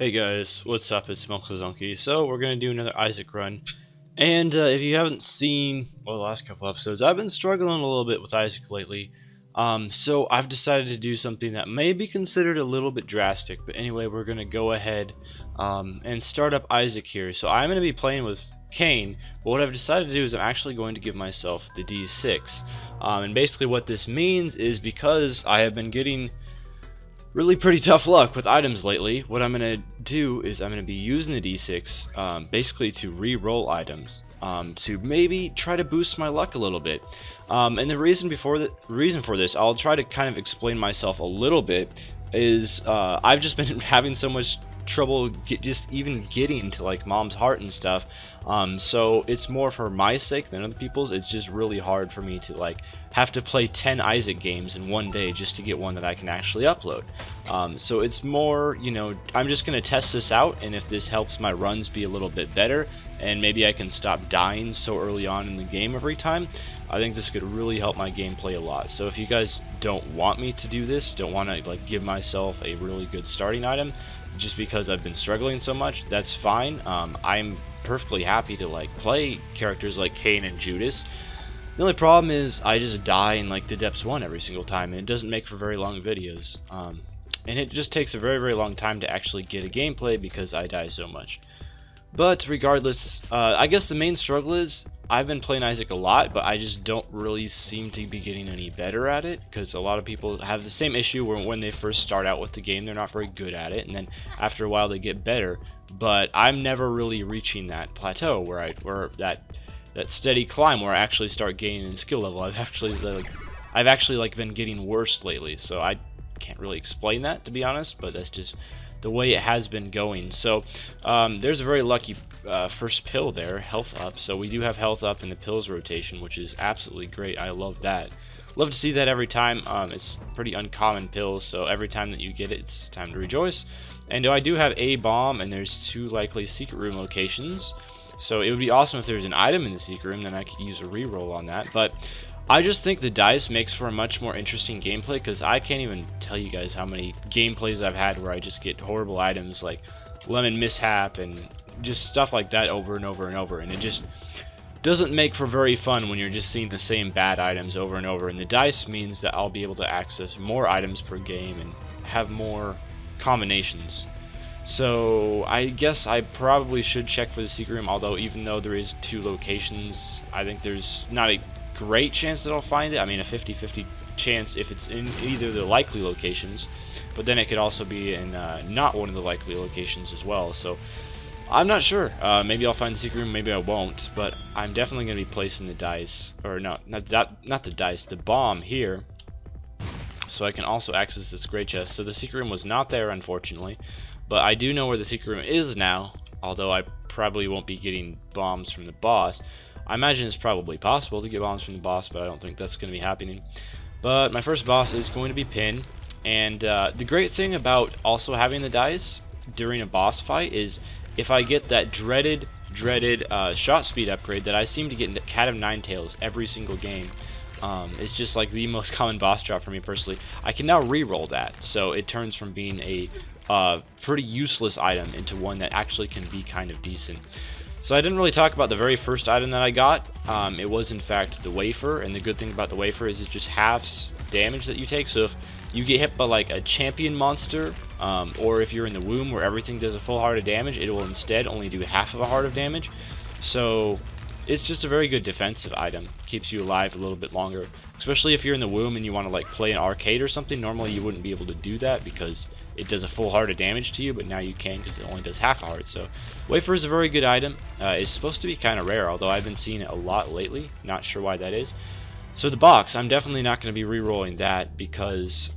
Hey guys, what's up? It's Milkazunky. So we're gonna do another Isaac run, and if you haven't seen the last couple episodes, I've been struggling a little bit with Isaac lately. So I've decided to do something that may be considered a little bit drastic, but anyway, we're gonna go ahead and start up Isaac here. So I'm gonna be playing with CAIN, but what I've decided to do is I'm actually going to give myself the D6, and basically what this means is because I have been getting really pretty tough luck with items lately, what I'm going to do is I'm going to be using the D6 basically to re-roll items to maybe try to boost my luck a little bit. And the reason for this, I'll try to kind of explain myself a little bit, is I've just been having so much trouble just even getting to like mom's heart and stuff, so it's more for my sake than other people's. It's just really hard for me to like have to play 10 Isaac games in one day just to get one that I can actually upload. So it's more, you know, I'm just gonna test this out, and if this helps my runs be a little bit better and maybe I can stop dying so early on in the game every time, I think this could really help my gameplay a lot. So if you guys don't want me to do this, don't want to like give myself a really good starting item just because I've been struggling so much, that's fine. I'm perfectly happy to like play characters like Cain and Judas. The only problem is I just die in like the depths 1 every single time, and it doesn't make for very long videos. And it just takes a very long time to actually get a gameplay because I die so much. But regardless, I guess the main struggle is I've been playing Isaac a lot, but I just don't really seem to be getting any better at it, because a lot of people have the same issue where when they first start out with the game they're not very good at it, and then after a while they get better. But I'm never really reaching that plateau where that steady climb where I actually start gaining in skill level. I've actually been getting worse lately, so I can't really explain that, to be honest, but that's just the way it has been going. So there's a very lucky first pill there, health up. So we do have health up in the pills rotation, which is absolutely great. I love that. Love to see that every time. It's pretty uncommon pills, so every time that you get it, it's time to rejoice. And I do have a bomb, and there's 2 likely secret room locations. So it would be awesome if there's an item in the secret room, then I could use a reroll on that. But I just think the dice makes for a much more interesting gameplay, because I can't even tell you guys how many gameplays I've had where I just get horrible items like lemon mishap and just stuff like that over and over and over, and it just doesn't make for very fun when you're just seeing the same bad items over and over. And the dice means that I'll be able to access more items per game and have more combinations. So I guess I probably should check for the secret room, although even though there is 2 locations, I think there's not a great chance that I'll find it. I mean, a 50-50 chance if it's in either of the likely locations, but then it could also be in not one of the likely locations as well. So I'm not sure. Maybe I'll find the secret room, maybe I won't, but I'm definitely going to be placing the dice, or no, not the dice, the bomb here, so I can also access this great chest. So the secret room was not there, unfortunately, but I do know where the secret room is now, although I probably won't be getting bombs from the boss. I imagine it's probably possible to get bombs from the boss, but I don't think that's going to be happening. But my first boss is going to be Pin, and the great thing about also having the dice during a boss fight is if I get that dreaded shot speed upgrade that I seem to get in Cat of Nine Tails every single game, it's just like the most common boss drop for me personally. I can now re-roll that, so it turns from being a pretty useless item into one that actually can be kind of decent. So I didn't really talk about the very first item that I got. It was in fact the wafer, and the good thing about the wafer is it just halves damage that you take. So if you get hit by like a champion monster, or if you're in the womb where everything does a full heart of damage, it will instead only do half of a heart of damage. So it's just a very good defensive item. Keeps you alive a little bit longer, especially if you're in the womb and you want to like play an arcade or something. Normally you wouldn't be able to do that because it does a full heart of damage to you, but now you can because it only does half a heart. So wafer is a very good item. It's supposed to be kind of rare, although I've been seeing it a lot lately. Not sure why that is. So the box, I'm definitely not going to be re-rolling that because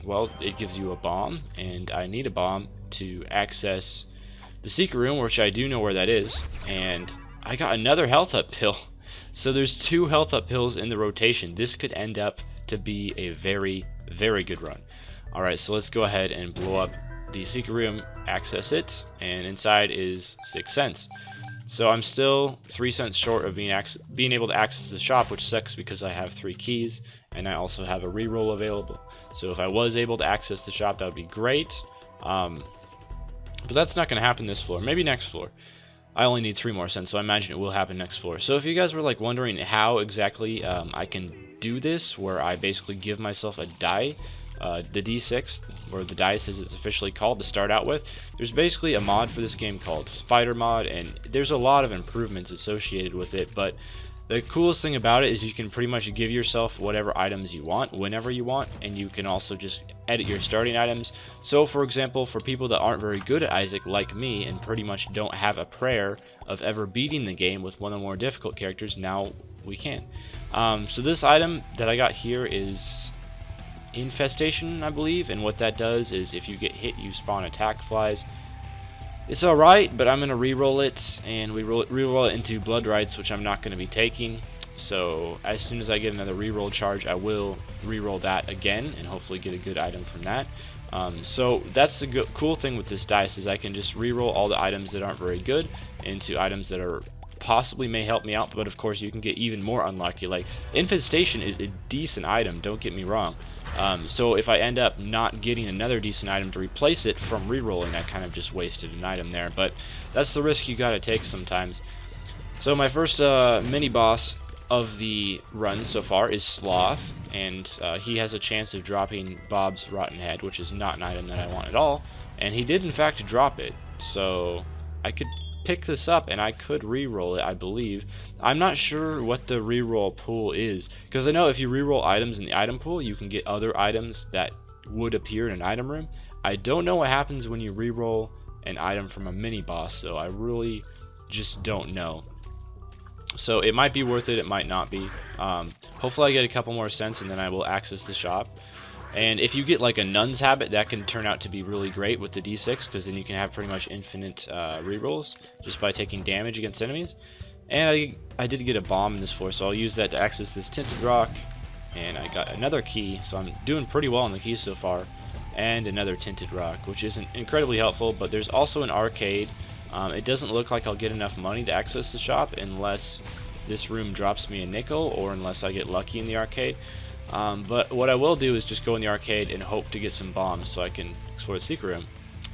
well, it gives you a bomb, and I need a bomb to access the secret room, which I do know where that is. And I got another health up pill. So there's 2 health up pills in the rotation. This could end up to be a very good run. Alright, so let's go ahead and blow up the secret room, access it, and inside is 6 cents. So I'm still 3 cents short of being able to access the shop, which sucks because I have 3 keys, and I also have a reroll available. So if I was able to access the shop, that would be great. But that's not going to happen this floor. Maybe next floor. I only need 3 more cents, so I imagine it will happen next floor. So if you guys were like wondering how exactly I can do this, where I basically give myself a die, the D6, or the dice as it's officially called to start out with, there's basically a mod for this game called Spider Mod, and there's a lot of improvements associated with it, but the coolest thing about it is you can pretty much give yourself whatever items you want, whenever you want, and you can also just edit your starting items. So for example, for people that aren't very good at Isaac like me and pretty much don't have a prayer of ever beating the game with one of the more difficult characters, now we can. So this item that I got here is Infestation, I believe, and what that does is if you get hit, you spawn attack flies. It's alright, but I'm going to reroll it, and we reroll it into Blood Rights, which I'm not going to be taking. So as soon as I get another reroll charge, I will reroll that again, and hopefully get a good item from that. So that's the cool thing with this dice, is I can just reroll all the items that aren't very good into items that are possibly may help me out, but of course you can get even more unlucky. Like Infestation is a decent item, don't get me wrong. So if I end up not getting another decent item to replace it from rerolling, I kind of just wasted an item there, but that's the risk you gotta take sometimes. So my first mini boss of the run so far is Sloth, and he has a chance of dropping Bob's Rotten Head, which is not an item that I want at all, and he did in fact drop it, so I could pick this up and I could re-roll it, I believe. I'm not sure what the re-roll pool is, because I know if you re-roll items in the item pool, you can get other items that would appear in an item room. I don't know what happens when you re-roll an item from a mini boss, so I really just don't know. So it might be worth it, it might not be. Hopefully I get a couple more cents and then I will access the shop. And if you get like a Nun's Habit, that can turn out to be really great with the D6, because then you can have pretty much infinite rerolls just by taking damage against enemies. And I did get a bomb in this floor, so I'll use that to access this Tinted Rock. And I got another key, so I'm doing pretty well on the keys so far. And another Tinted Rock, which isn't incredibly helpful, but there's also an arcade. It doesn't look like I'll get enough money to access the shop unless this room drops me a nickel, or unless I get lucky in the arcade. But what I will do is just go in the arcade and hope to get some bombs so I can explore the secret room.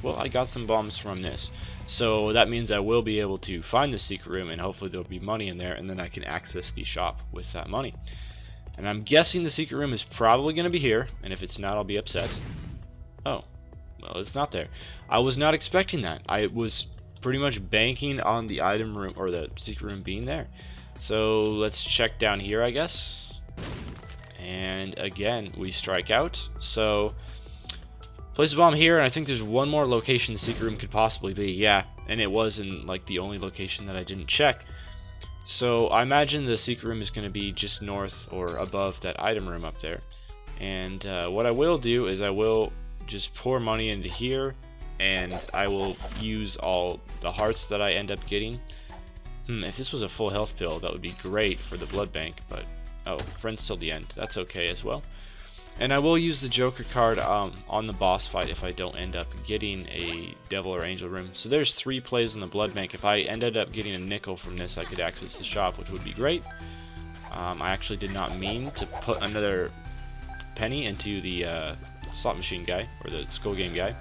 Well, I got some bombs from this, so that means I will be able to find the secret room, and hopefully there'll be money in there, and then I can access the shop with that money. And I'm guessing the secret room is probably going to be here, and if it's not, I'll be upset. Oh, well, it's not there. I was not expecting that. I was pretty much banking on the item room, or the secret room, being there. So let's check down here, I guess. And again, we strike out. So place a bomb here, and I think there's one more location the secret room could possibly be. Yeah, and it was in like the only location that I didn't check. So I imagine the secret room is going to be just north or above that item room up there. And what I will do is I will just pour money into here, and I will use all the hearts that I end up getting. If this was a full health pill, that would be great for the blood bank, but oh, friends till the end. That's okay as well. And I will use the Joker card on the boss fight if I don't end up getting a Devil or Angel room. So there's 3 plays in the blood bank. If I ended up getting a nickel from this, I could access the shop, which would be great. I actually did not mean to put another penny into the slot machine guy, or the skull game guy.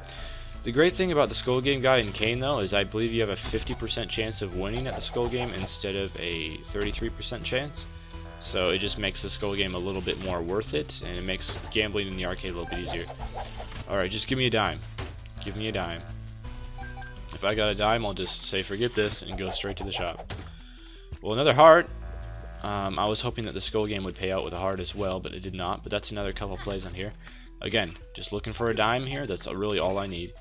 The great thing about the skull game guy in CAIN, though, is I believe you have a 50% chance of winning at the skull game instead of a 33% chance. So it just makes the skull game a little bit more worth it, and it makes gambling in the arcade a little bit easier. Alright, just give me a dime. Give me a dime. If I got a dime, I'll just say forget this and go straight to the shop. Well, another heart. I was hoping that the skull game would pay out with a heart as well, but it did not. But that's another couple plays on here. Again, just looking for a dime here. That's really all I need.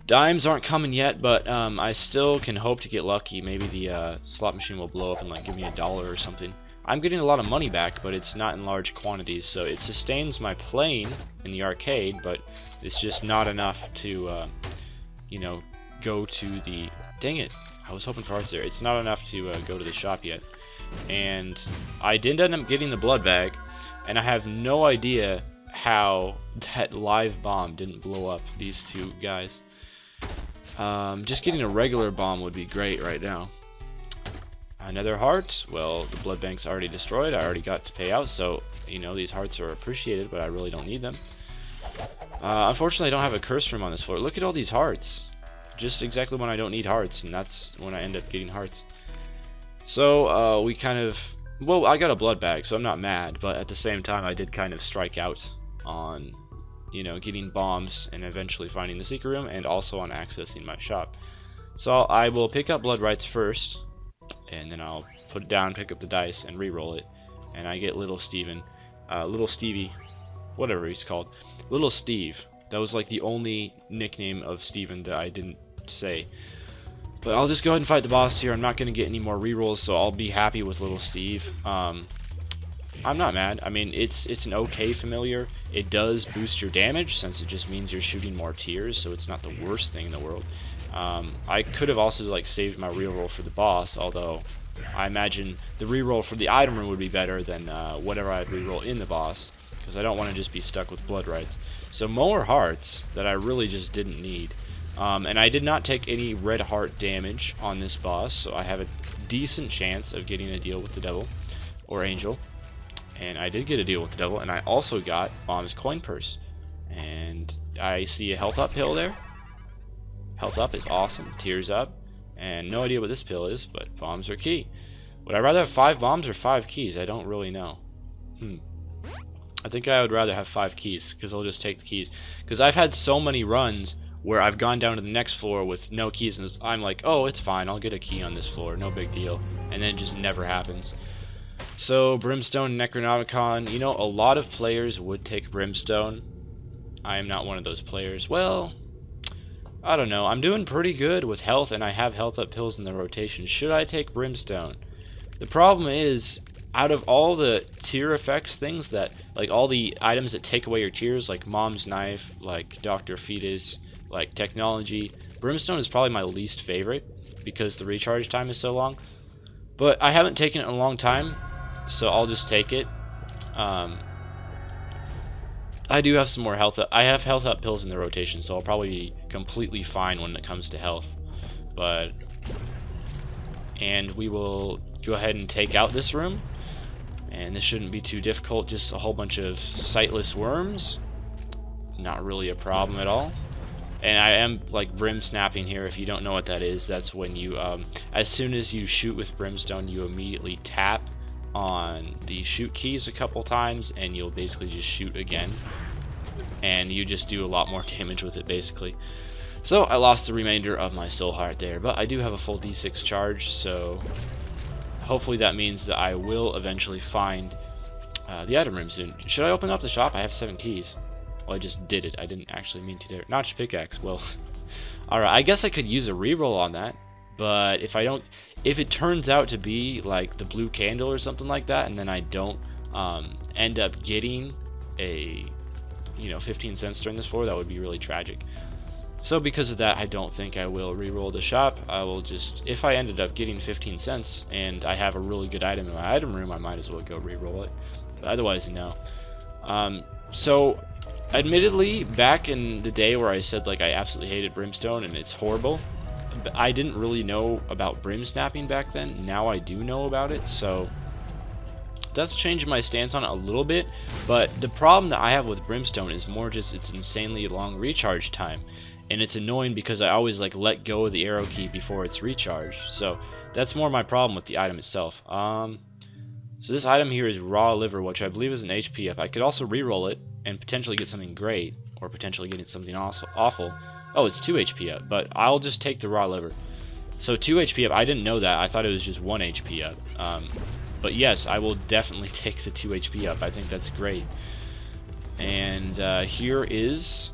Dimes aren't coming yet, but I still can hope to get lucky. Maybe the slot machine will blow up and like give me $1 or something. I'm getting a lot of money back, but it's not in large quantities, so it sustains my playing in the arcade, but it's just not enough to, you know, go to the... Dang it, I was hoping for hearts there. It's not enough to go to the shop yet. And I did end up getting the blood bag, and I have no idea how that live bomb didn't blow up these 2 guys. Just getting a regular bomb would be great right now. Another heart. Well, the blood bank's already destroyed. I already got to pay out, so you know these hearts are appreciated, but I really don't need them. Unfortunately, I don't have a curse room on this floor. Look at all these hearts. just exactly when I don't need hearts, and that's when I end up getting hearts. So we kind of, well, I got a blood bag, so I'm not mad, but at the same time I did kind of strike out on, you know, getting bombs and eventually finding the secret room, and also on accessing my shop. So I will pick up blood rights first, and then I'll put it down, pick up the dice, and re-roll it, and I get little Steven, little Stevie, whatever he's called, little Steve. That was like the only nickname of Steven that I didn't say. But I'll just go ahead and fight the boss here. I'm not going to get any more rerolls, so I'll be happy with little Steve. I'm not mad. I mean, it's an okay familiar. It does boost your damage, since it just means you're shooting more tiers, so it's not the worst thing in the world. I could have also like saved my reroll for the boss, although I imagine the reroll for the item room would be better than whatever I'd reroll in the boss, because I don't want to just be stuck with blood rights. So more hearts that I really just didn't need. And I did not take any red heart damage on this boss, so I have a decent chance of getting a deal with the devil or angel. And I did get a deal with the devil, and I also got Bomb's coin purse. And I see a health up pill there. Health up is awesome. Tears up. And no idea what this pill is, but bombs are key. Would I rather have 5 bombs or 5 keys? I don't really know. I think I would rather have 5 keys, because I'll just take the keys. Because I've had so many runs where I've gone down to the next floor with no keys, and I'm like, oh, it's fine, I'll get a key on this floor, no big deal. And then it just never happens. So, Brimstone, Necronomicon, you know, a lot of players would take Brimstone. I am not one of those players. Well, I don't know. I'm doing pretty good with health, and I have health up pills in the rotation. Should I take Brimstone? The problem is, out of all the tier effects things that, like all the items that take away your tiers, like Mom's Knife, like Dr. Fetus, like Technology, Brimstone is probably my least favorite because the recharge time is so long. But I haven't taken it in a long time, so I'll just take it. I do have some more health up. I have health up pills in the rotation, so I'll probably be completely fine when it comes to health. And we will go ahead and take out this room. And this shouldn't be too difficult, just a whole bunch of sightless worms. Not really a problem at all. And I am like brim snapping here. If you don't know what that is, that's when you, as soon as you shoot with brimstone, you immediately tap on the shoot keys a couple times, and you'll basically just shoot again. And you just do a lot more damage with it, basically. So I lost the remainder of my soul heart there, but I do have a full D6 charge, so hopefully that means that I will eventually find the item room soon. Should I open up the shop? I have 7 keys. Well, I just did it. I didn't actually mean to there. Notch pickaxe. Well, alright. I guess I could use a reroll on that, but if it turns out to be like the blue candle or something like that, and then I don't end up getting a 15 cents during this floor, that would be really tragic. So because of that, I don't think I will reroll the shop. I will just, if I ended up getting 15 cents and I have a really good item in my item room, I might as well go reroll it. But otherwise, no. So, admittedly, back in the day where I said like I absolutely hated Brimstone and it's horrible, I didn't really know about brim snapping back then. Now I do know about it, so that's changed my stance on it a little bit. But the problem that I have with Brimstone is more just its insanely long recharge time. And it's annoying because I always like let go of the arrow key before it's recharged. So that's more my problem with the item itself. So this item here is raw liver, which I believe is an HP up. I could also reroll it and potentially get something great, or potentially get something also awful. Oh, it's 2 HP up, but I'll just take the raw liver. So 2 HP up. I didn't know that. I thought it was just 1 HP up. But yes, I will definitely take the 2 HP up. I think that's great. And here is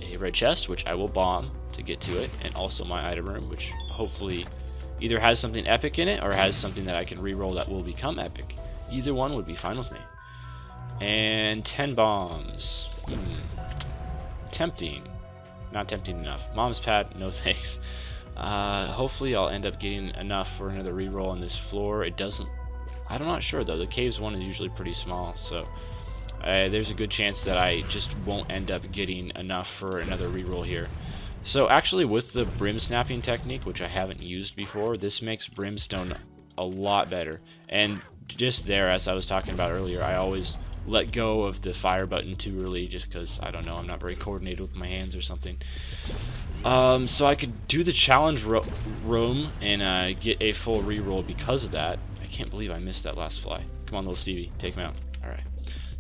a red chest, which I will bomb to get to it, and also my item room, which hopefully either has something epic in it or has something that I can reroll that will become epic. Either one would be fine with me. And 10 bombs. Tempting. Not tempting enough. Mom's pad, no thanks. Hopefully I'll end up getting enough for another reroll on this floor. It doesn't, I'm not sure though. The caves one is usually pretty small, so there's a good chance that I just won't end up getting enough for another reroll here. So actually with the brim snapping technique, which I haven't used before, this makes Brimstone a lot better. And just there, as I was talking about earlier, I always let go of the fire button too early, just because, I don't know, I'm not very coordinated with my hands or something. So I could do the challenge room and get a full reroll because of that. I can't believe I missed that last fly. Come on, little Stevie, take him out. Alright.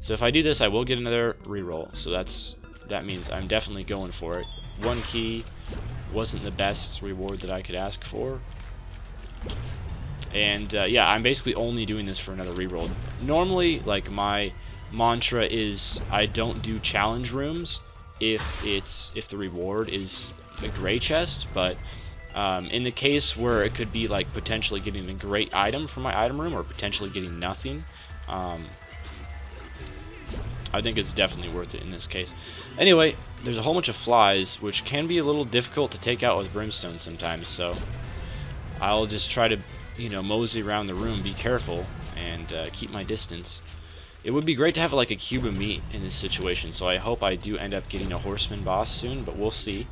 So if I do this, I will get another reroll. So that means I'm definitely going for it. One key wasn't the best reward that I could ask for. And yeah, I'm basically only doing this for another reroll. Normally, like, my mantra is I don't do challenge rooms if the reward is a gray chest, but in the case where it could be like potentially getting a great item from my item room or potentially getting nothing, I think it's definitely worth it in this case. Anyway, there's a whole bunch of flies, which can be a little difficult to take out with brimstone sometimes, so I'll just try to, you know, mosey around the room, be careful, and keep my distance. It would be great to have like a cube of meat in this situation, so I hope I do end up getting a horseman boss soon, but we'll see.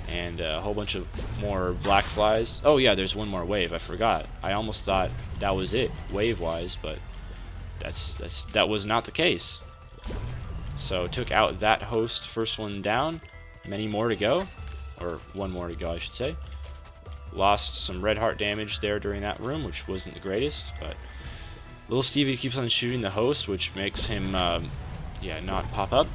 And a whole bunch of more black flies. Oh yeah, there's one more wave, I forgot. I almost thought that was it, wave-wise, but that was not the case. So took out that host, first one down, many more to go, or one more to go I should say. Lost some red heart damage there during that room, which wasn't the greatest, but little Stevie keeps on shooting the host, which makes him yeah, not pop up.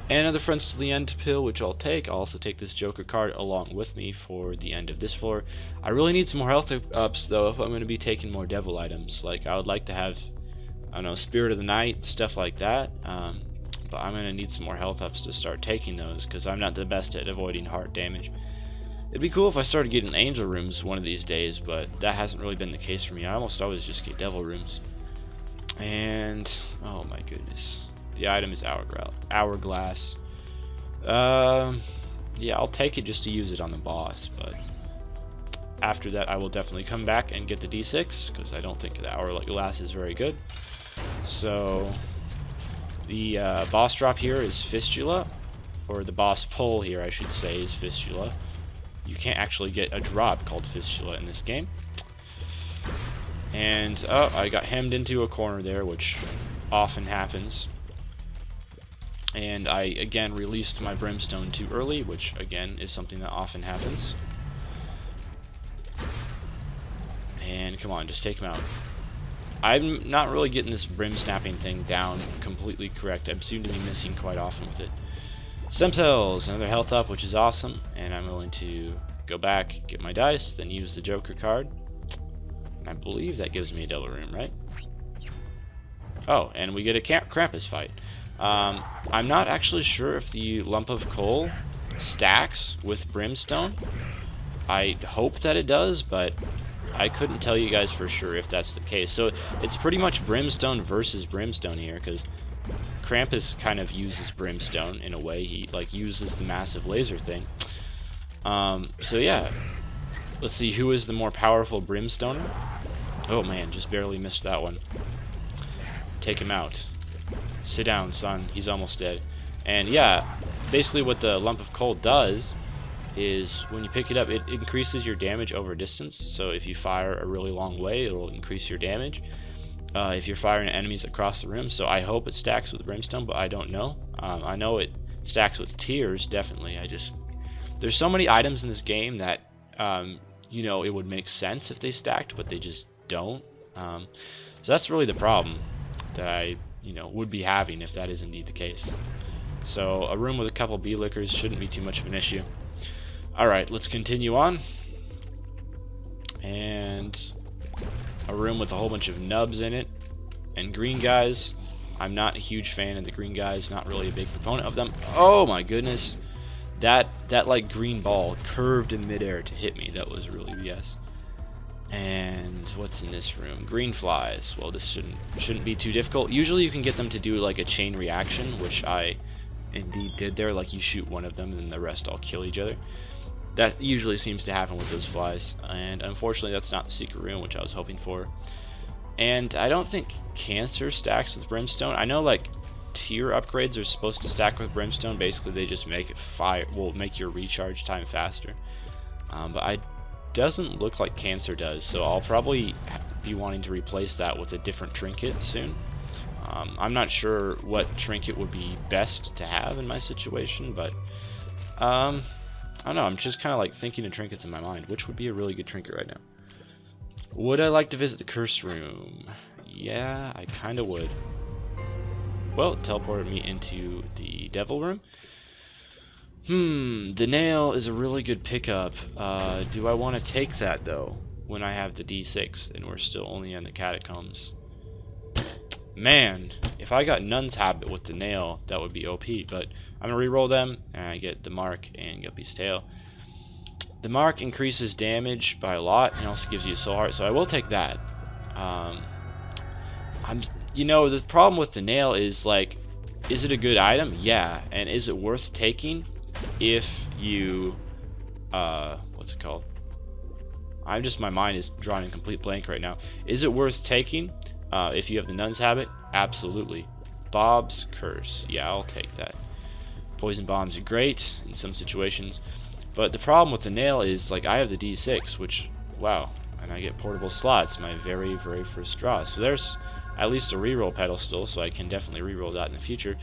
And another Friends to the End pill, which I'll take. I'll also take this Joker card along with me for the end of this floor. I really need some more health ups though if I'm going to be taking more devil items. Like, I would like to have, I don't know, Spirit of the Night, stuff like that. But I'm going to need some more health ups to start taking those, because I'm not the best at avoiding heart damage. It'd be cool if I started getting angel rooms one of these days, but that hasn't really been the case for me. I almost always just get devil rooms. And, oh my goodness. The item is hourglass. Yeah, I'll take it just to use it on the boss, but after that I will definitely come back and get the D6, because I don't think the hourglass is very good. So the boss drop here is Fistula, or the boss pull here I should say is Fistula. You can't actually get a drop called Fistula in this game. And oh, I got hemmed into a corner there, which often happens. And I again released my brimstone too early, which again is something that often happens. And come on, just take him out. I'm not really getting this brim snapping thing down completely correct. I seem to be missing quite often with it. Stem cells, another health up, which is awesome. And I'm going to go back, get my dice, then use the Joker card. And I believe that gives me a devil room, right? Oh, and we get a Krampus fight. I'm not actually sure if the lump of coal stacks with brimstone. I hope that it does, but I couldn't tell you guys for sure if that's the case. So it's pretty much brimstone versus brimstone here, because Krampus kind of uses brimstone in a way. He like uses the massive laser thing. So yeah, let's see who is the more powerful brimstoner. Oh man, just barely missed that one. Take him out. Sit down, son. He's almost dead. And yeah, basically what the lump of coal does is when you pick it up, it increases your damage over distance. So if you fire a really long way, it'll increase your damage. If you're firing at enemies across the room, so I hope it stacks with brimstone, but I don't know. I know it stacks with tears, definitely. There's so many items in this game that you know, it would make sense if they stacked, but they just don't. So that's really the problem that I, you know, would be having if that is indeed the case. So a room with a couple B-lickers shouldn't be too much of an issue. Alright, let's continue on. And a room with a whole bunch of nubs in it. And green guys. I'm not a huge fan of the green guys, not really a big proponent of them. Oh my goodness. That like green ball curved in midair to hit me. That was really BS. And what's in this room? Green flies. Well, this shouldn't be too difficult. Usually you can get them to do like a chain reaction, which I indeed did there. Like you shoot one of them and then the rest all kill each other. That usually seems to happen with those flies. And unfortunately that's not the secret room, which I was hoping for. And I don't think cancer stacks with brimstone. I know like tier upgrades are supposed to stack with brimstone. Basically they just make it make your recharge time faster. But it doesn't look like cancer does, so I'll probably be wanting to replace that with a different trinket soon. I'm not sure what trinket would be best to have in my situation, but I don't know. I'm just kind of like thinking of trinkets in my mind. Which would be a really good trinket right now? Would I like to visit the curse room? Yeah, I kind of would. Well, it teleported me into the devil room. The nail is a really good pickup. Do I want to take that though when I have the D6 and we're still only in the catacombs? Man, if I got Nun's Habit with the nail, that would be OP, but I'm gonna reroll them and I get the mark and Guppy's tail. The mark increases damage by a lot and also gives you a soul heart, so I will take that. You know, the problem with the nail is, like, is it a good item? Yeah. And is it worth taking if you what's it called? My mind is drawing a complete blank right now. Is it worth taking if you have the Nun's Habit? Absolutely. Bob's Curse. Yeah, I'll take that. Poison bombs are great in some situations, but the problem with the nail is, like, I have the D6, which, wow, and I get portable slots, my very, very first draw. So there's at least a reroll pedestal, so I can definitely reroll that in the future.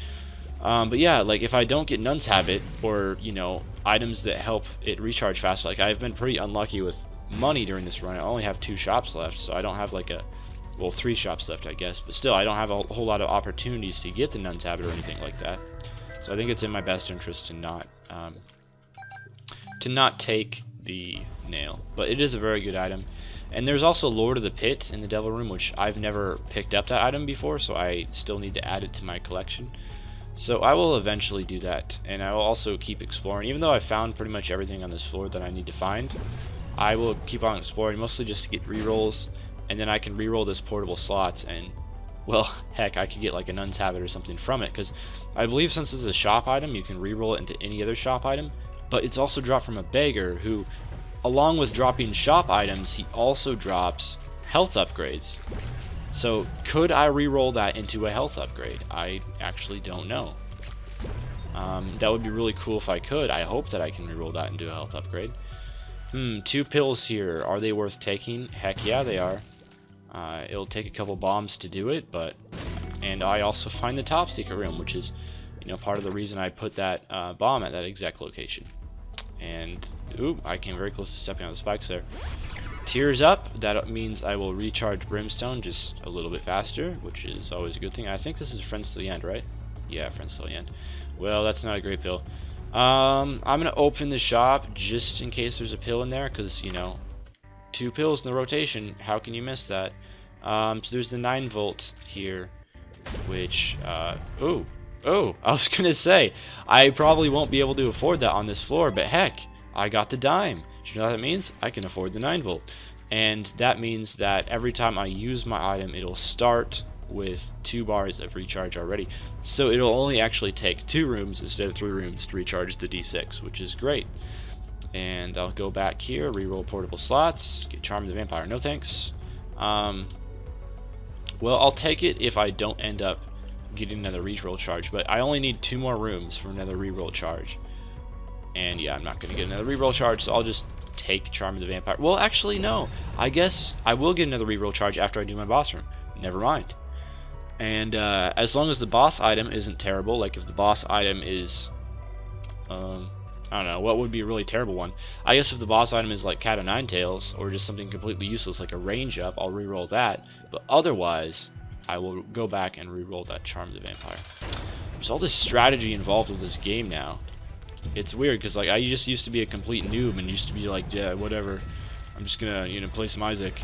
But yeah, like, if I don't get Nun's Habit, or, you know, items that help it recharge faster, like, I've been pretty unlucky with money during this run. I only have 2 shops left, so I don't have, like, well, 3 shops left, I guess, but still, I don't have a whole lot of opportunities to get the Nun's Habit or anything like that. So I think it's in my best interest to not take the nail, but it is a very good item. And there's also Lord of the Pit in the Devil Room, which I've never picked up that item before, so I still need to add it to my collection. So I will eventually do that, and I will also keep exploring. Even though I've found pretty much everything on this floor that I need to find, I will keep on exploring, mostly just to get rerolls, and then I can reroll this portable slots, and, well, heck, I could get like a Nun's Habit or something from it, because I believe since it's a shop item, you can reroll it into any other shop item, but it's also dropped from a beggar who, along with dropping shop items, he also drops health upgrades. So could I reroll that into a health upgrade? I actually don't know. That would be really cool if I could. I hope that I can reroll that into a health upgrade. 2 pills here. Are they worth taking? Heck yeah, they are. It'll take a couple bombs to do it, and I also find the top secret room, which is, you know, part of the reason I put that bomb at that exact location. And ooh, I came very close to stepping on the spikes there. Tears up. That means I will recharge Brimstone just a little bit faster, which is always a good thing. I think this is Friends to the End, right? Yeah, Friends to the End. Well, that's not a great pill. I'm gonna open the shop just in case there's a pill in there, because, you know, 2 pills in the rotation. How can you miss that? So there's the 9-volt here, which oh, I was gonna say I probably won't be able to afford that on this floor, but heck, I got the dime. Do you know what that means? I can afford the 9-volt, and that means that every time I use my item, it'll start with 2 bars of recharge already. So it'll only actually take 2 rooms instead of 3 rooms to recharge the D6, which is great. And I'll go back here, reroll portable slots, get Charm of the Vampire. No thanks. Well, I'll take it if I don't end up getting another reroll charge, but I only need 2 more rooms for another reroll charge. And yeah, I'm not going to get another reroll charge, so I'll just take Charm of the Vampire. Well, actually, no. I guess I will get another reroll charge after I do my boss room. Never mind. And as long as the boss item isn't terrible, like if the boss item is, I don't know, what would be a really terrible one? I guess if the boss item is like Cat o' Nine Tails, or just something completely useless like a range up, I'll reroll that. But otherwise, I will go back and reroll that Charm of the Vampire. There's all this strategy involved with this game now. It's weird, because like I just used to be a complete noob and used to be like, yeah, whatever, I'm just gonna, you know, play some Isaac.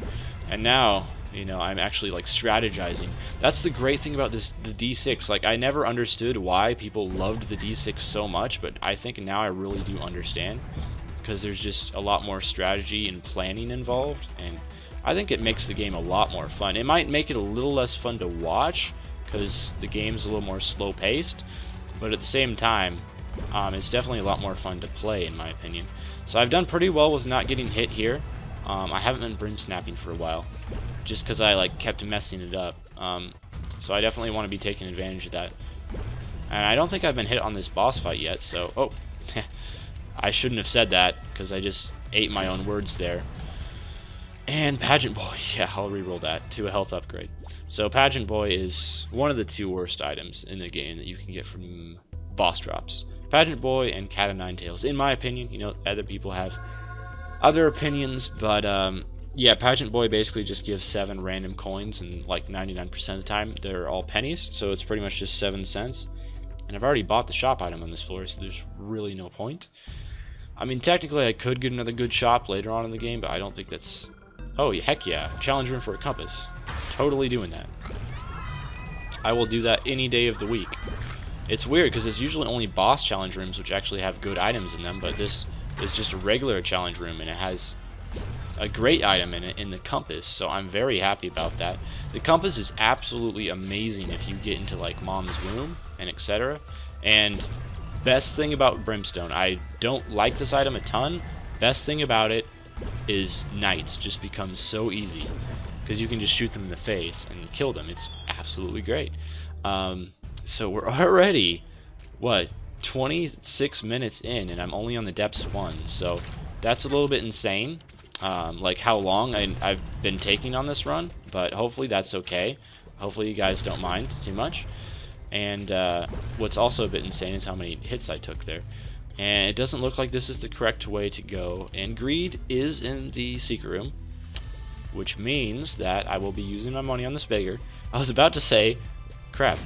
And now, you know, I'm actually like strategizing. That's the great thing about the D6. Like, I never understood why people loved the D6 so much, but I think now I really do understand, because there's just a lot more strategy and planning involved, and I think it makes the game a lot more fun. It might make it a little less fun to watch, because the game's a little more slow paced, but at the same time, it's definitely a lot more fun to play, in my opinion. So I've done pretty well with not getting hit here. I haven't been brim snapping for a while, just because I like kept messing it up. So I definitely want to be taking advantage of that. And I don't think I've been hit on this boss fight yet, so oh, I shouldn't have said that, because I just ate my own words there. And Pageant Boy, yeah, I'll reroll that to a health upgrade. So Pageant Boy is one of the 2 worst items in the game that you can get from boss drops. Pageant Boy and Cat of Nine Tails, in my opinion. You know, other people have other opinions, but yeah, Pageant Boy basically just gives 7 random coins, and like 99% of the time they're all pennies, so it's pretty much just 7 cents. And I've already bought the shop item on this floor, so there's really no point. I mean, technically I could get another good shop later on in the game, but I don't think that's... Oh, heck yeah, challenge room for a compass. Totally doing that. I will do that any day of the week. It's weird, because it's usually only boss challenge rooms which actually have good items in them, but this is just a regular challenge room, and it has a great item in it, in the compass, so I'm very happy about that. The compass is absolutely amazing if you get into like Mom's room and etc. And best thing about Brimstone, I don't like this item a ton. Best thing about it is knights just become so easy, because you can just shoot them in the face and kill them. It's absolutely great. So we're already, what, 26 minutes in, and I'm only on the depths 1, so that's a little bit insane. Like how long I've been taking on this run, but hopefully that's okay. Hopefully you guys don't mind too much. And what's also a bit insane is how many hits I took there. And it doesn't look like this is the correct way to go. And greed is in the secret room, which means that I will be using my money on this beggar. I was about to say, crap,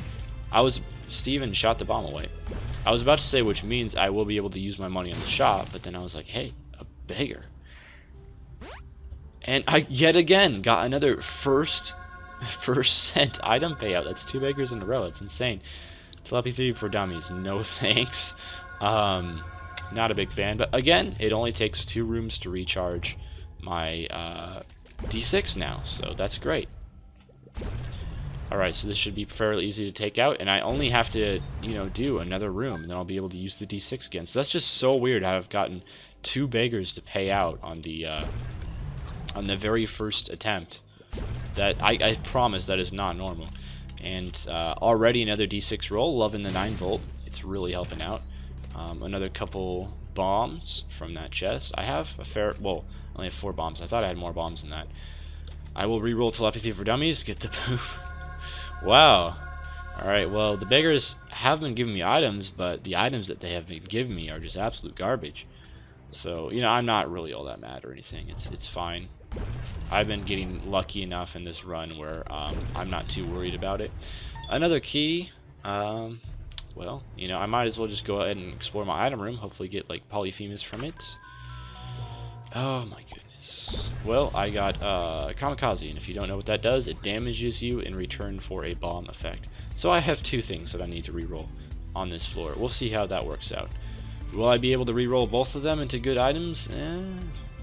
Steven shot the bomb away. I was about to say, which means I will be able to use my money on the shop, but then I was like, hey, a beggar. And I yet again got another first cent item payout. That's 2 beggars in a row. It's insane. Telepathy for dummies, no thanks. Not a big fan, but again, it only takes 2 rooms to recharge my D6 now, so that's great. Alright, so this should be fairly easy to take out, and I only have to, you know, do another room, and then I'll be able to use the D6 again. So that's just so weird how I've gotten 2 beggars to pay out on the very first attempt. That I promise that is not normal. And already another D6 roll, loving the 9 volt. It's really helping out. Another couple bombs from that chest. I have a fair, well, I only have 4 bombs. I thought I had more bombs than that. I will re-roll Telepathy for Dummies, get the poof. Wow. Alright, well, the beggars have been giving me items, but the items that they have been giving me are just absolute garbage. So, you know, I'm not really all that mad or anything. It's fine. I've been getting lucky enough in this run where I'm not too worried about it. Another key, well, you know, I might as well just go ahead and explore my item room, hopefully get like Polyphemus from it. Oh my goodness. Well, I got Kamikaze, and if you don't know what that does, it damages you in return for a bomb effect. So I have 2 things that I need to reroll on this floor. We'll see how that works out. Will I be able to reroll both of them into good items?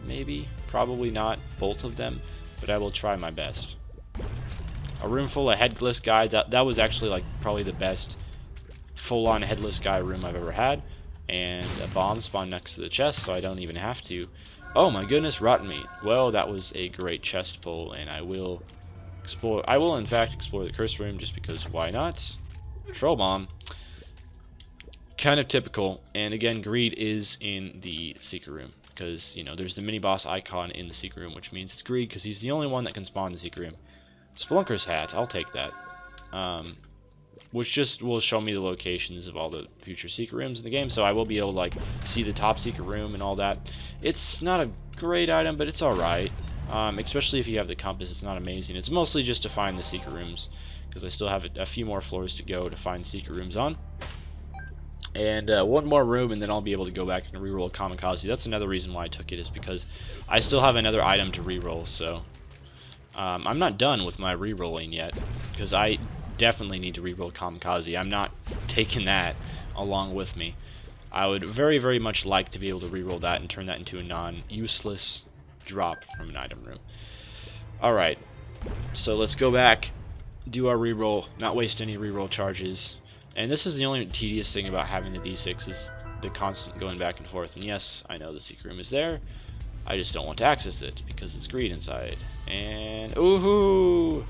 Maybe. Probably not both of them, but I will try my best. A room full of headless guy. That was actually like probably the best full-on headless guy room I've ever had. And a bomb spawned next to the chest, so I don't even have to. Oh my goodness, rotten meat. Well, that was a great chest pull, and I will explore. I will in fact explore the curse room just because why not? Troll bomb. Kind of typical, and again, greed is in the secret room because, you know, there's the mini boss icon in the secret room, which means it's greed because he's the only one that can spawn in the secret room. Spelunker's hat, I'll take that. Which just will show me the locations of all the future secret rooms in the game, so I will be able to like see the top secret room and all that. It's not a great item, but it's alright. Especially if you have the compass, it's not amazing. It's mostly just to find the secret rooms, because I still have a few more floors to go to find secret rooms on. And 1 more room, and then I'll be able to go back and reroll Kamikaze. That's another reason why I took it, is because I still have another item to reroll. So I'm not done with my rerolling yet, because I definitely need to reroll Kamikaze. I'm not taking that along with me. I would very, very much like to be able to reroll that and turn that into a non-useless drop from an item room. Alright, so let's go back, do our reroll, not waste any reroll charges. And this is the only tedious thing about having the D6 is the constant going back and forth. And yes, I know the secret room is there. I just don't want to access it because it's greed inside. And ooh,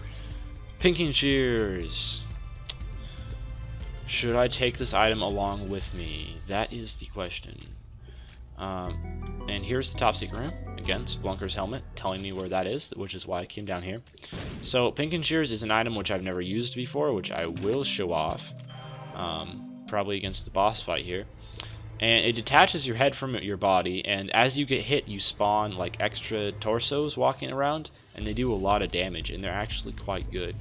pinking shears. Should I take this item along with me? That is the question. And here's the top secret room. Again, Spelunker's helmet, telling me where that is, which is why I came down here. So, Pink and Shears is an item which I've never used before, which I will show off, probably against the boss fight here. And it detaches your head from your body, and as you get hit, you spawn like extra torsos walking around, and they do a lot of damage, and they're actually quite good.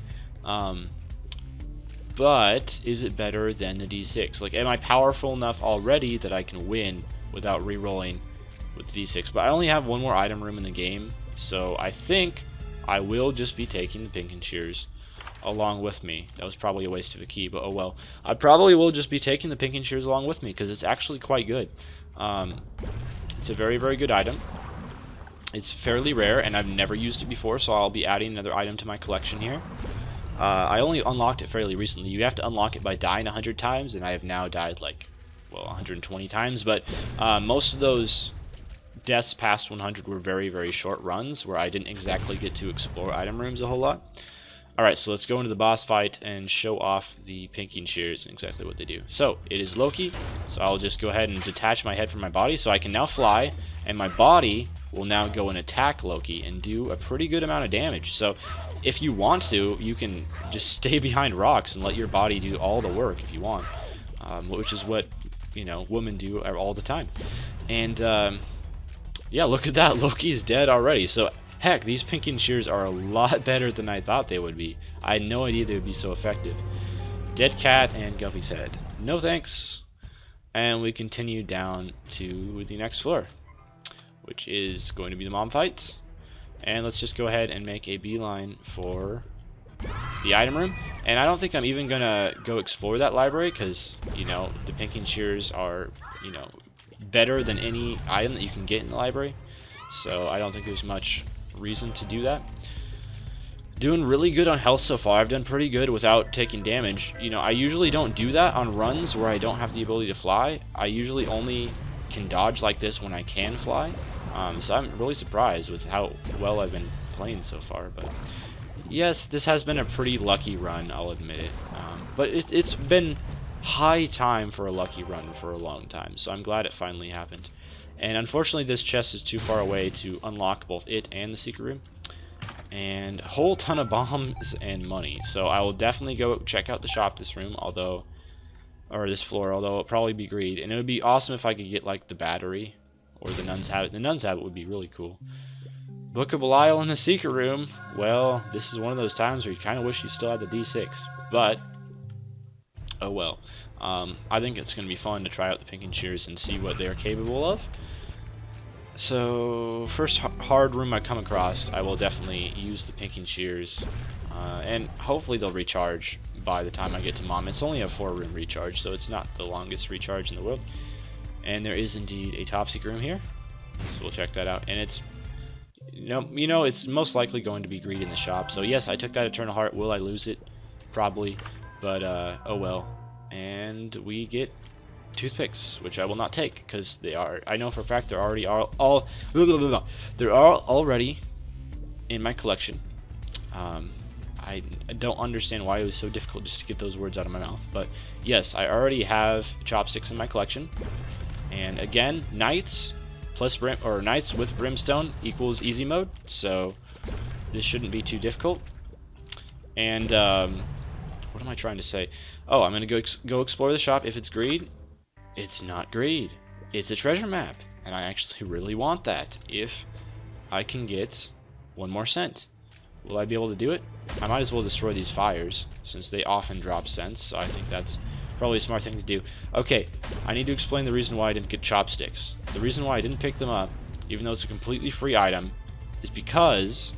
But is it better than the D6? Like, am I powerful enough already that I can win without re-rolling with the D6? But I only have one more item room in the game, so I think I will just be taking the Pink and Shears along with me. That was probably a waste of a key, but oh well. I probably will just be taking the Pink and Shears along with me because it's actually quite good. It's a very, very good item. It's fairly rare, and I've never used it before, so I'll be adding another item to my collection here. I only unlocked it fairly recently. You have to unlock it by dying 100 times, and I have now died like, well, 120 times, but most of those deaths past 100 were very, very short runs where I didn't exactly get to explore item rooms a whole lot. Alright, so let's go into the boss fight and show off the Pink and Shears and exactly what they do. So, it is Loki, so I'll just go ahead and detach my head from my body so I can now fly, and my body will now go and attack Loki and do a pretty good amount of damage. So, if you want to, you can just stay behind rocks and let your body do all the work if you want, which is what, you know, women do all the time. And, yeah, look at that, Loki's dead already. So, heck, these Pink and Shears are a lot better than I thought they would be. I had no idea they would be so effective. Dead cat and Guppy's head. No thanks. And we continue down to the next floor, which is going to be the mom fight. And let's just go ahead and make a beeline for the item room. And I don't think I'm even going to go explore that library because, you know, the Pink and Shears are, you know, better than any item that you can get in the library. So I don't think there's much reason to do that. Doing really good on health so far. I've done pretty good without taking damage. You know, I usually don't do that on runs where I don't have the ability to fly. I usually only can dodge like this when I can fly. So I'm really surprised with how well I've been playing so far. But yes, this has been a pretty lucky run, I'll admit it. But it's been high time for a lucky run for a long time, so I'm glad it finally happened. And unfortunately, this chest is too far away to unlock both it and the secret room. And a whole ton of bombs and money. So I will definitely go check out the shop this room, although, or this floor, although it'll probably be greed. And it would be awesome if I could get like the battery or the Nun's Habit. The Nun's Habit would be really cool. Book of Belial in the secret room. Well, this is one of those times where you kind of wish you still had the D6, but oh well. I think it's going to be fun to try out the Pink and Shears and see what they're capable of. So, first hard room I come across, I will definitely use the Pink and Shears, and hopefully they'll recharge by the time I get to Mom. It's only a 4-room recharge, so it's not the longest recharge in the world. And there is indeed a top secret room here, so we'll check that out. And it's, you know, it's most likely going to be greed in the shop. So yes, I took that Eternal Heart. Will I lose it? Probably, but oh well. And we get toothpicks, which I will not take because they are, I know for a fact they're already they're already in my collection. I don't understand why it was so difficult just to get those words out of my mouth, but yes, I already have chopsticks in my collection. And again, knights plus knights with brimstone equals easy mode, so this shouldn't be too difficult. And what am I trying to say? Oh, I'm gonna go explore the shop. If it's greed, it's not greed. It's a treasure map, and I actually really want that. If I can get one more cent, will I be able to do it? I might as well destroy these fires since they often drop cents. So I think that's probably a smart thing to do. Okay, I need to explain the reason why I didn't get chopsticks. The reason why I didn't pick them up, even though it's a completely free item, is because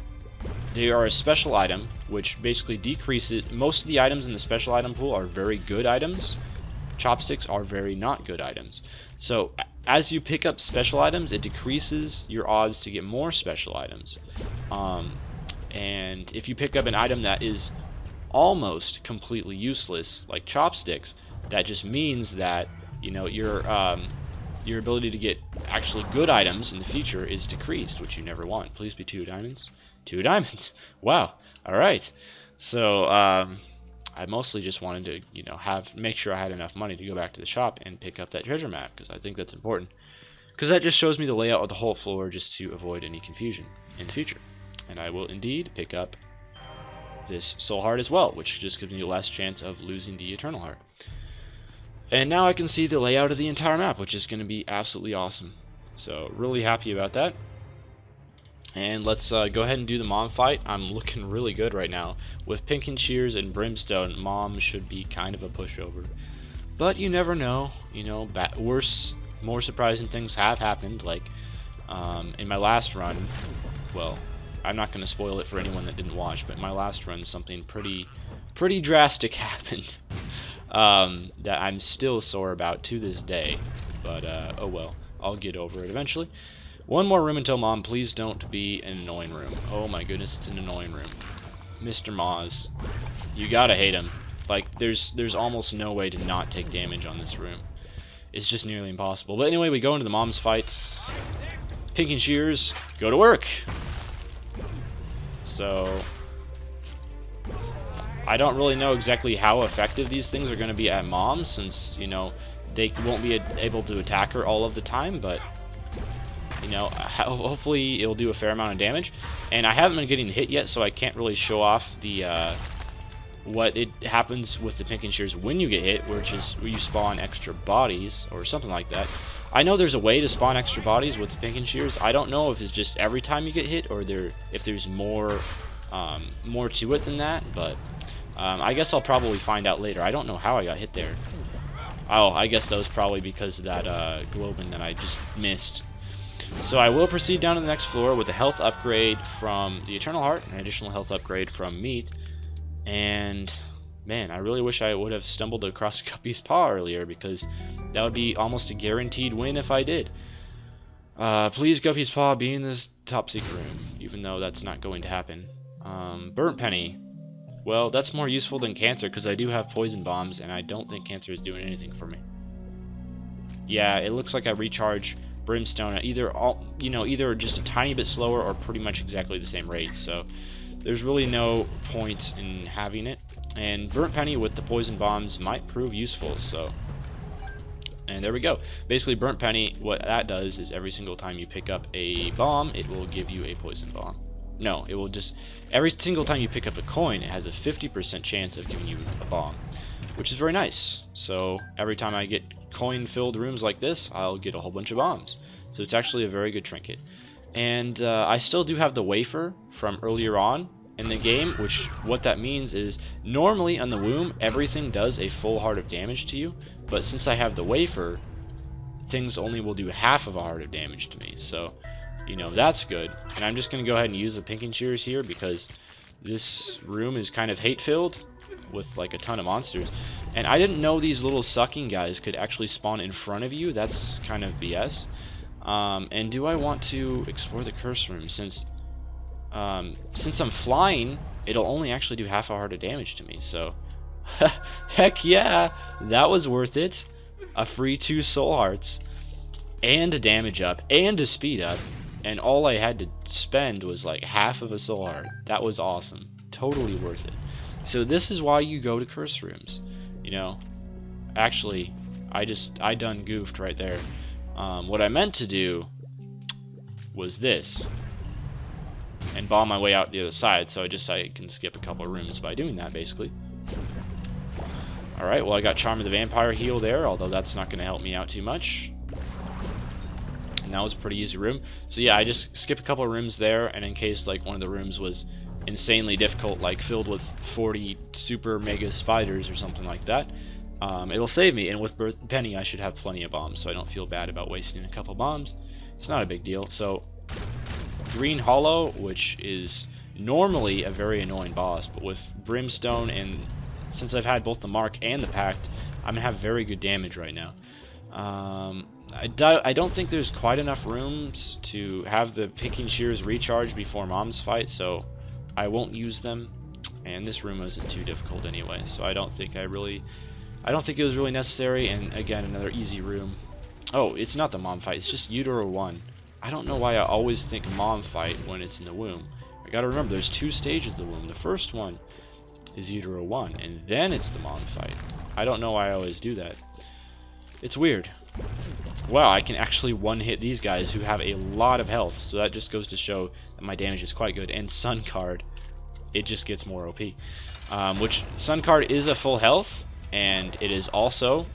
they are a special item, which basically decreases. Most of the items in the special item pool are very good items. Chopsticks are very not good items. So as you pick up special items, it decreases your odds to get more special items. And if you pick up an item that is almost completely useless, like chopsticks, that just means that, you know, your ability to get actually good items in the future is decreased, which you never want. Please be 2 diamonds. 2 diamonds. Wow. All right. So I mostly just wanted to, you know, make sure I had enough money to go back to the shop and pick up that treasure map, because I think that's important. because that just shows me the layout of the whole floor just to avoid any confusion in the future. And I will indeed pick up this soul heart as well, which just gives me less chance of losing the eternal heart. And now I can see the layout of the entire map, which is going to be absolutely awesome. So really happy about that. And let's go ahead and do the mom fight. I'm looking really good right now. With Pink and Shears and Brimstone, mom should be kind of a pushover. But you never know. You know, worse, more surprising things have happened. Like in my last run, well, I'm not going to spoil it for anyone that didn't watch, but in my last run, something pretty drastic happened that I'm still sore about to this day. But oh well, I'll get over it eventually. One more room until mom. Please don't be an annoying room. Oh my goodness, it's an annoying room. Mr. Moz, you gotta hate him. Like there's almost no way to not take damage on this room. It's just nearly impossible. But anyway, we go into the mom's fight. Pink and Shears, go to work. So I don't really know exactly how effective these things are going to be at mom, since you know they won't be able to attack her all of the time, but you know, hopefully it'll do a fair amount of damage. And I haven't been getting hit yet, so I can't really show off the what it happens with the Pink and Shears when you get hit, which is where you spawn extra bodies or something like that. I know there's a way to spawn extra bodies with the Pink and Shears. I don't know if it's just every time you get hit, or if there's more to it than that. But I guess I'll probably find out later. I don't know how I got hit there. Oh, I guess that was probably because of that Globin that I just missed. So I will proceed down to the next floor with a health upgrade from the Eternal Heart, an additional health upgrade from Meat, and man, I really wish I would have stumbled across Guppy's Paw earlier, because that would be almost a guaranteed win if I did. Please, Guppy's Paw, be in this top secret room, even though that's not going to happen. Burnt Penny. Well, that's more useful than Cancer, because I do have poison bombs, and I don't think Cancer is doing anything for me. Yeah, it looks like I recharge Brimstone at either just a tiny bit slower or pretty much exactly the same rate. So there's really no point in having it. And Burnt Penny with the poison bombs might prove useful. So, and there we go. Basically, Burnt Penny, what that does is every single time you pick up a bomb, it will give you a poison bomb. No, it will just, every single time you pick up a coin, it has a 50% chance of giving you a bomb, which is very nice. So every time I get coin-filled rooms like this, I'll get a whole bunch of bombs. So it's actually a very good trinket. And I still do have the wafer from earlier on in the game, which what that means is normally on the womb, everything does a full heart of damage to you. But since I have the wafer, things only will do half of a heart of damage to me. So, you know, that's good. And I'm just going to go ahead and use the Pink and Shears here, because this room is kind of hate-filled with like a ton of monsters. And I didn't know these little sucking guys could actually spawn in front of you. That's kind of BS. And do I want to explore the curse room? Since I'm flying, it'll only actually do half a heart of damage to me. So heck yeah, that was worth it. A free 2 soul hearts and a damage up and a speed up, and all I had to spend was like half of a soul heart. That was awesome. Totally worth it. So this is why you go to curse rooms. You know, actually, I done goofed right there. What I meant to do was this, and bomb my way out the other side, so I can skip a couple of rooms by doing that, basically. Alright, well, I got Charm of the Vampire heal there, although that's not going to help me out too much. And that was a pretty easy room. So yeah, I just skip a couple of rooms there, and in case like one of the rooms was insanely difficult, like filled with 40 super mega spiders or something like that, it'll save me. And with Penny, I should have plenty of bombs, so I don't feel bad about wasting a couple bombs. It's not a big deal. So Green Hollow, which is normally a very annoying boss, but with Brimstone, and since I've had both the Mark and the Pact, I'm gonna have very good damage right now. I don't think there's quite enough rooms to have the Pink and Shears recharge before Mom's fight, so I won't use them. And this room isn't too difficult anyway, so I don't think it was really necessary. And again, another easy room. Oh, it's not the Mom fight, it's just Utero 1. I don't know why I always think Mom fight when it's in the womb. I gotta remember, there's 2 stages of the womb. The first one is Utero 1, and then it's the Mom fight. I don't know why I always do that. It's weird. wow, I can actually one-hit these guys who have a lot of health. So that just goes to show that my damage is quite good. And Sun Card, it just gets more OP. Which Sun Card is a full health, and it is also,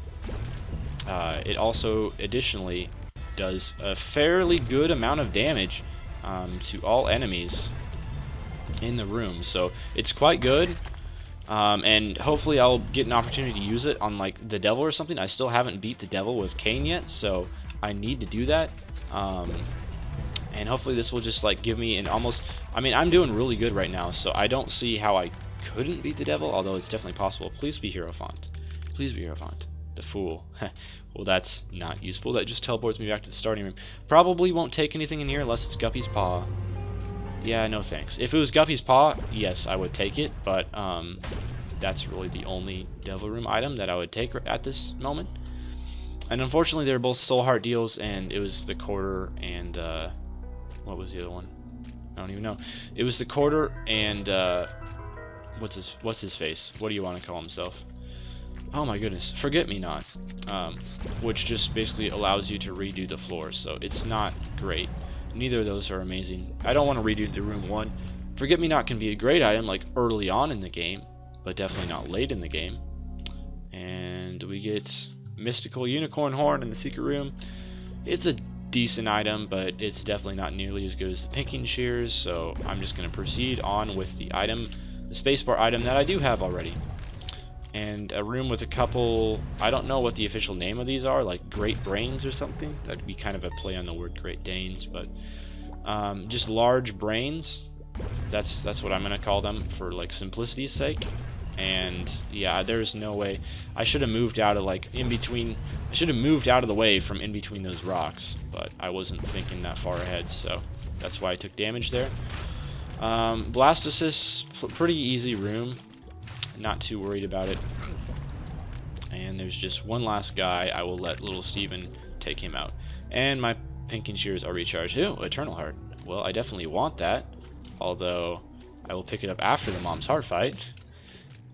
it also additionally does a fairly good amount of damage to all enemies in the room. So it's quite good. And hopefully I'll get an opportunity to use it on like the devil or something. I still haven't beat the devil with CAIN yet, so I need to do that. And hopefully this will just like give me an almost, I mean, I'm doing really good right now, so I don't see how I couldn't beat the devil, although it's definitely possible. Please be Hierophant. Please be Hierophant. The fool. Well, that's not useful. That just teleports me back to the starting room. Probably won't take anything in here unless it's Guppy's Paw. Yeah, no thanks. If it was Guppy's Paw, yes, I would take it, but that's really the only Devil Room item that I would take at this moment. And unfortunately, they're both Soul Heart deals, and it was the Quarter and what was the other one? I don't even know. It was the Quarter and what's his face? What do you want to call himself? Oh my goodness, Forget Me Not, which just basically allows you to redo the floor. So it's not great. Neither of those are amazing. I don't want to redo the room 1. Forget Me Not can be a great item like early on in the game, but definitely not late in the game. And we get Mystical Unicorn Horn in the secret room. It's a decent item, but it's definitely not nearly as good as the Pinking Shears, so I'm just going to proceed on with the item, the spacebar item that I do have already. And a room with a couple, I don't know what the official name of these are, like Great Brains or something. That'd be kind of a play on the word Great Danes, but just large brains. That's what I'm gonna call them for like simplicity's sake. And yeah, there's no way. I should have moved out of like in between. I should have moved out of the way from in between those rocks, but I wasn't thinking that far ahead, so that's why I took damage there. Blastocyst, pretty easy room. Not too worried about it. And there's just one last guy. I will let little Steven take him out. And my Pinking Shears are recharged. Ew, Eternal Heart. Well, I definitely want that. Although, I will pick it up after the Mom's Heart fight.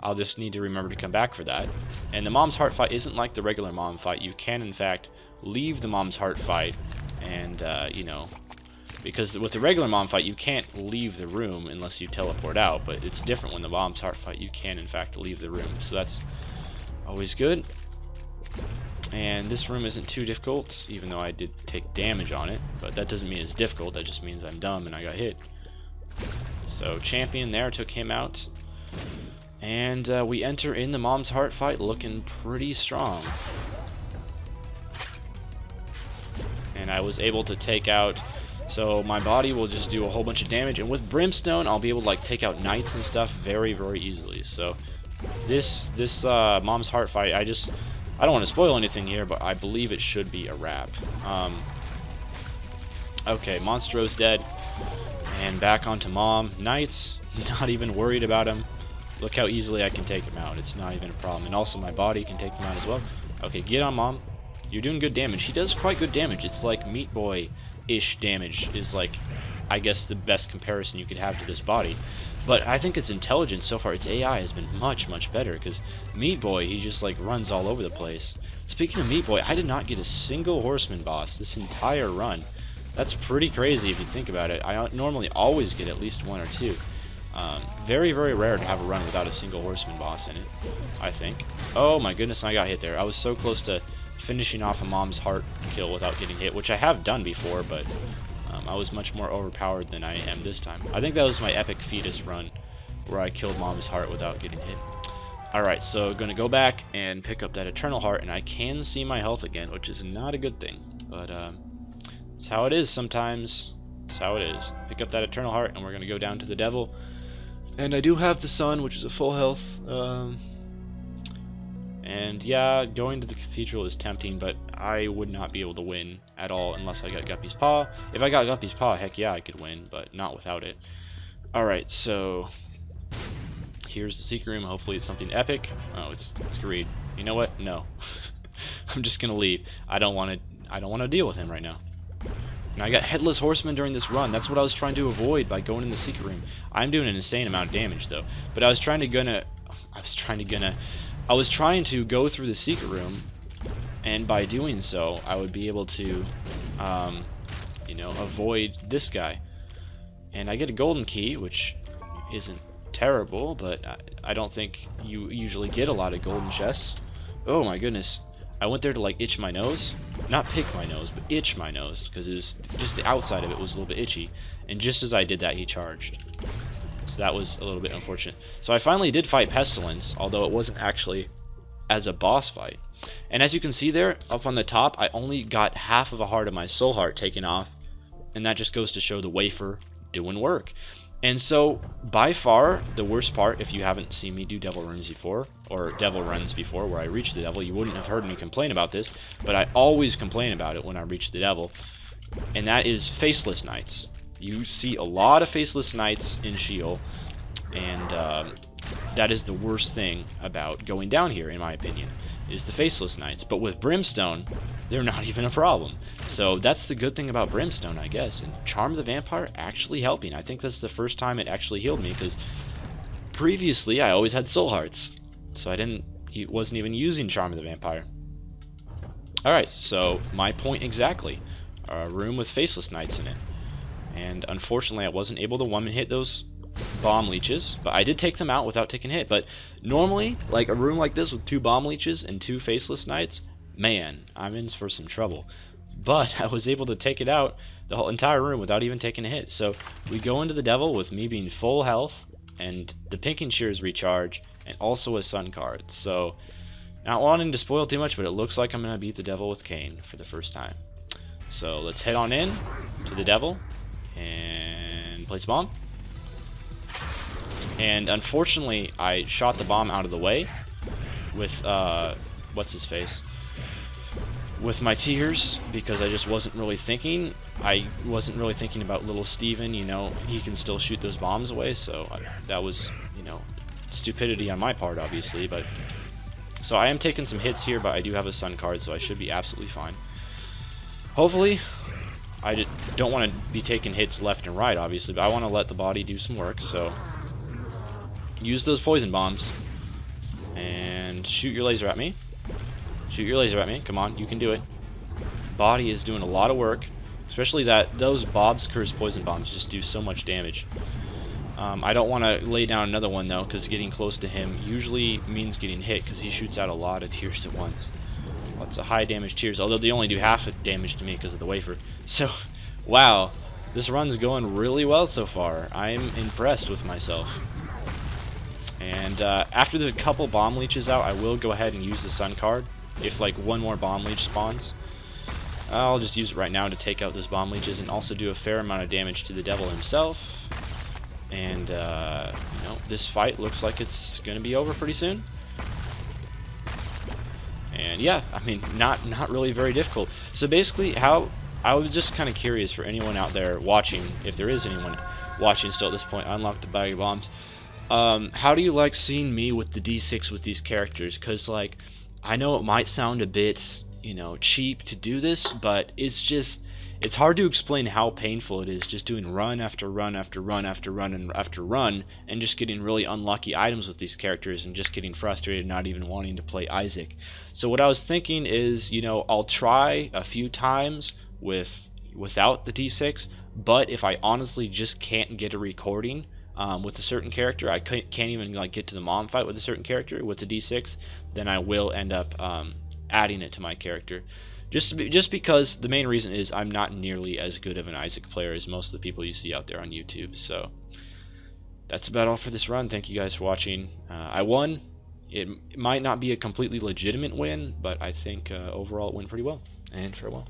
I'll just need to remember to come back for that. And the Mom's Heart fight isn't like the regular Mom fight. You can, in fact, leave the Mom's Heart fight and, you know, because with the regular Mom fight, you can't leave the room unless you teleport out, but it's different when the Mom's Heart fight, you can in fact leave the room, so that's always good. And this room isn't too difficult, even though I did take damage on it, but that doesn't mean it's difficult, that just means I'm dumb and I got hit. So Champion there took him out, and we enter in the Mom's Heart fight looking pretty strong. And I was able to take out, so my body will just do a whole bunch of damage, and with Brimstone I'll be able to like take out knights and stuff very, very easily. So this Mom's Heart fight, I don't want to spoil anything here, but I believe it should be a wrap. Okay, Monstro's dead, and back onto Mom. Knights, not even worried about him. Look how easily I can take him out. It's not even a problem, and also my body can take him out as well. Okay, get on Mom. You're doing good damage. He does quite good damage. It's like Meat Boy-ish damage is like, I guess, the best comparison you could have to this body. But I think its intelligence so far, its AI has been much, much better, because Meat Boy, he just like runs all over the place. Speaking of Meat Boy, I did not get a single Horseman boss this entire run. That's pretty crazy if you think about it. I normally always get at least 1 or 2. Very, very rare to have a run without a single Horseman boss in it, I think. Oh my goodness, I got hit there. I was so close to finishing off a Mom's Heart kill without getting hit, which I have done before, but I was much more overpowered than I am this time. I think that was my epic fetus run, where I killed Mom's Heart without getting hit. Alright, so gonna go back and pick up that Eternal Heart, and I can see my health again, which is not a good thing, but it's how it is sometimes. It's how it is. Pick up that Eternal Heart, and we're gonna go down to the devil. And I do have the Sun, which is a full health. And yeah, going to the cathedral is tempting, but I would not be able to win at all unless I got Guppy's Paw. If I got Guppy's Paw, heck yeah, I could win, but not without it. Alright, so here's the secret room. Hopefully it's something epic. Oh, it's Greed. You know what? No. I'm just gonna leave. I don't want to deal with him right now. And I got Headless Horseman during this run. That's what I was trying to avoid by going in the secret room. I'm doing an insane amount of damage though. But I was trying to go through the secret room and by doing so, I would be able to, you know, avoid this guy. And I get a golden key, which isn't terrible, but I don't think you usually get a lot of golden chests. Oh my goodness. I went there to like itch my nose. Not pick my nose, but itch my nose, because it was just the outside of it was a little bit itchy. And just as I did that, he charged. So that was a little bit unfortunate. So I finally did fight Pestilence, although it wasn't actually as a boss fight. And as you can see there, up on the top, I only got half of a heart of my soul heart taken off. And that just goes to show the wafer doing work. And so, by far, the worst part, if you haven't seen me do devil runs before, or devil runs before, where I reach the devil, you wouldn't have heard me complain about this, but I always complain about it when I reach the devil, and that is Faceless Knights. You see a lot of Faceless Knights in Sheol, and that is the worst thing about going down here, in my opinion, is the Faceless Knights. But with Brimstone, they're not even a problem. So that's the good thing about Brimstone, I guess. And Charm of the Vampire actually helping. I think that's the first time it actually healed me, because previously I always had soul hearts. So I wasn't even using Charm of the Vampire. Alright, so my point exactly. A room with Faceless Knights in it. And unfortunately I wasn't able to one hit those bomb leeches, but I did take them out without taking a hit. But normally, like a room like this with 2 bomb leeches and 2 Faceless Knights, man, I'm in for some trouble. But I was able to take it out, the whole entire room, without even taking a hit. So we go into the devil with me being full health, and the Pinking Shears recharge, and also a sun card. So, not wanting to spoil too much, but it looks like I'm going to beat the devil with CAIN for the first time. So let's head on in to the devil, and place a bomb. And unfortunately, I shot the bomb out of the way with, what's his face? With my tears, because I just wasn't really thinking. I wasn't really thinking about little Steven, you know, he can still shoot those bombs away, so that was, you know, stupidity on my part, obviously. But so I am taking some hits here, but I do have a sun card, so I should be absolutely fine. Hopefully, I just don't want to be taking hits left and right, obviously, but I want to let the body do some work, so use those poison bombs and shoot your laser at me. Shoot your laser at me. Come on, you can do it. Body is doing a lot of work, especially those Bob's Curse poison bombs just do so much damage. I don't want to lay down another one though, because getting close to him usually means getting hit, because he shoots out a lot of tears at once. Lots of high damage tears, although they only do half the damage to me because of the wafer. So, wow, this run's going really well so far. I'm impressed with myself. And after there's a couple bomb leeches out, I will go ahead and use the sun card. If like one more bomb leech spawns, I'll just use it right now to take out those bomb leeches and also do a fair amount of damage to the devil himself. And you know, this fight looks like it's gonna be over pretty soon. And yeah, I mean, not really very difficult. So basically, how I was just kind of curious for anyone out there watching, if there is anyone watching still at this point. I unlocked a bag of bombs. How do you like seeing me with the D6 with these characters? Because like, I know it might sound a bit, you know, cheap to do this, but it's hard to explain how painful it is just doing run after run after run after run and after run, and just getting really unlucky items with these characters and just getting frustrated, not even wanting to play Isaac. So what I was thinking is, you know, I'll try a few times without the D6, but if I honestly just can't get a recording with a certain character, I can't even like get to the mom fight with a certain character with the D6, then I will end up adding it to my character. Just because the main reason is I'm not nearly as good of an Isaac player as most of the people you see out there on YouTube. So that's about all for this run. Thank you guys for watching. I won. It might not be a completely legitimate win, but I think overall it went pretty well. And farewell.